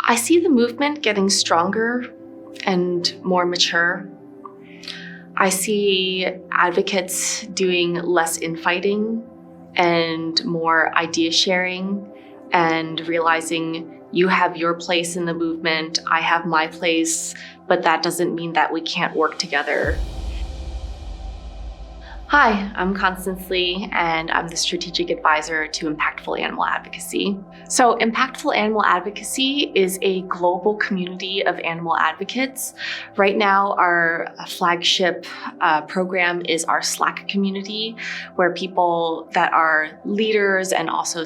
I see the movement getting stronger and more mature. I see advocates doing less infighting and more idea sharing and realizing you have your place in the movement, I have my place, but that doesn't mean that we can't work together. Hi, I'm Constance Li, and I'm the Strategic Advisor to Impactful Animal Advocacy. So Impactful Animal Advocacy is a global community of animal advocates. Right now, our flagship program is our Slack community, where people that are leaders and also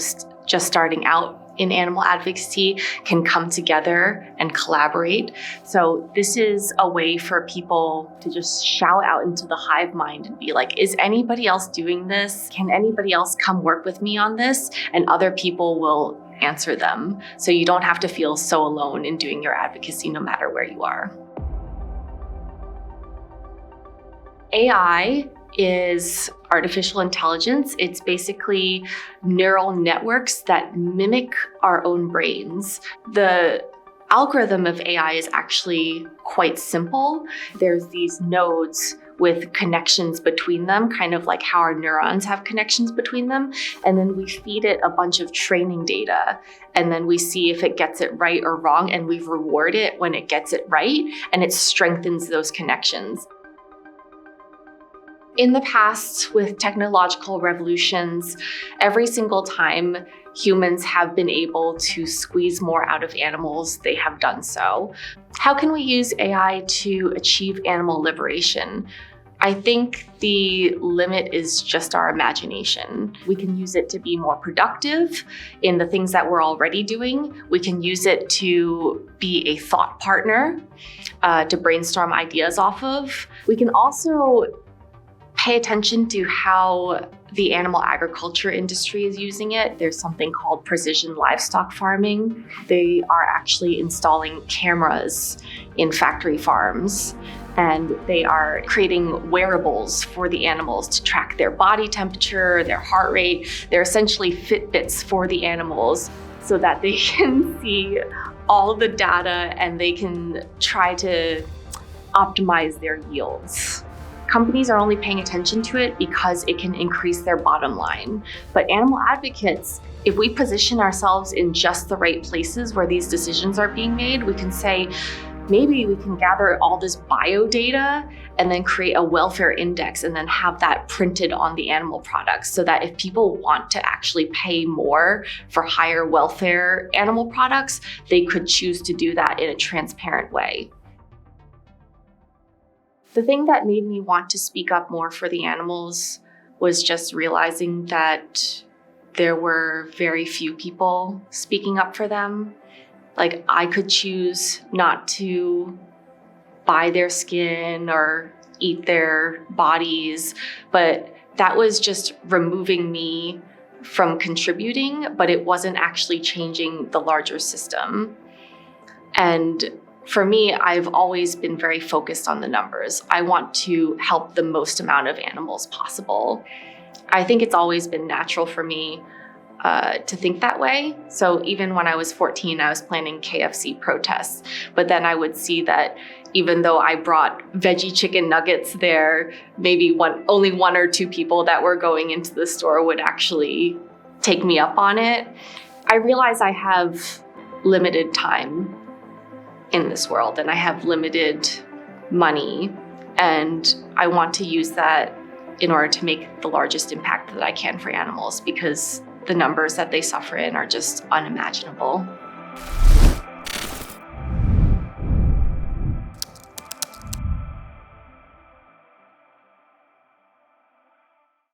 just starting out in animal advocacy can come together and collaborate. So this is a way for people to just shout out into the hive mind and be like, is anybody else doing this? Can anybody else come work with me on this? And other people will answer them. So you don't have to feel so alone in doing your advocacy no matter where you are. AI is artificial intelligence. It's basically neural networks that mimic our own brains. The algorithm of AI is actually quite simple. There's these nodes with connections between them, kind of like how our neurons have connections between them. And then we feed it a bunch of training data. And then we see if it gets it right or wrong. And we reward it when it gets it right. And it strengthens those connections. In the past, with technological revolutions, every single time humans have been able to squeeze more out of animals, they have done so. How can we use AI to achieve animal liberation? I think the limit is just our imagination. We can use it to be more productive in the things that we're already doing. We can use it to be a thought partner, to brainstorm ideas off of. We can also pay attention to how the animal agriculture industry is using it. There's something called precision livestock farming. They are actually installing cameras in factory farms, and they are creating wearables for the animals to track their body temperature, their heart rate. They're essentially Fitbits for the animals so that they can see all the data and they can try to optimize their yields. Companies are only paying attention to it because it can increase their bottom line. But animal advocates, if we position ourselves in just the right places where these decisions are being made, we can say, maybe we can gather all this bio data and then create a welfare index and then have that printed on the animal products so that if people want to actually pay more for higher welfare animal products, they could choose to do that in a transparent way. The thing that made me want to speak up more for the animals was just realizing that there were very few people speaking up for them. Like, I could choose not to buy their skin or eat their bodies, but that was just removing me from contributing, but it wasn't actually changing the larger system. And for me, I've always been very focused on the numbers. I want to help the most amount of animals possible. I think it's always been natural for me to think that way. So even when I was 14, I was planning KFC protests. But then I would see that even though I brought veggie chicken nuggets there, maybe only one or two people that were going into the store would actually take me up on it. I realize I have limited time in this world and I have limited money, and I want to use that in order to make the largest impact that I can for animals, because the numbers that they suffer in are just unimaginable.